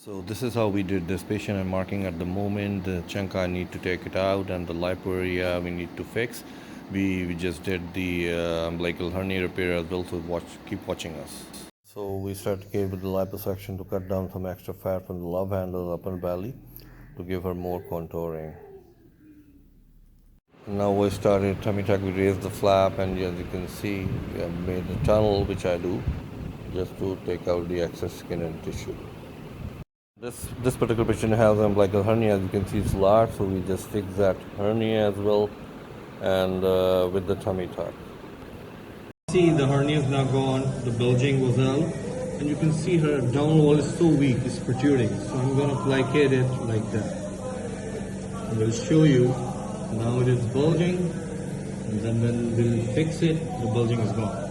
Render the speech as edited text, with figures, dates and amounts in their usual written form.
So this is how we did this. Patient and marking at the moment. The chunk I need to take it out, and the lipo area we need to fix. We just did the umbilical hernia repair as well. So keep watching us. So we started with the liposuction to cut down some extra fat from the love handle upper belly to give her more contouring. Now we started tummy tuck. We raised the flap, and as you can see, we have made a tunnel, which I do just to take out the excess skin and tissue. This particular patient has umbilical hernia. As you can see, it's large, so we just fix that hernia as well, and with the tummy tuck. See, the hernia is now gone, the bulging was out, and you can see her down wall is so weak, it's protruding. So I'm going to placate it like that. I will show you. Now it is bulging, and then when we'll fix it, the bulging is gone.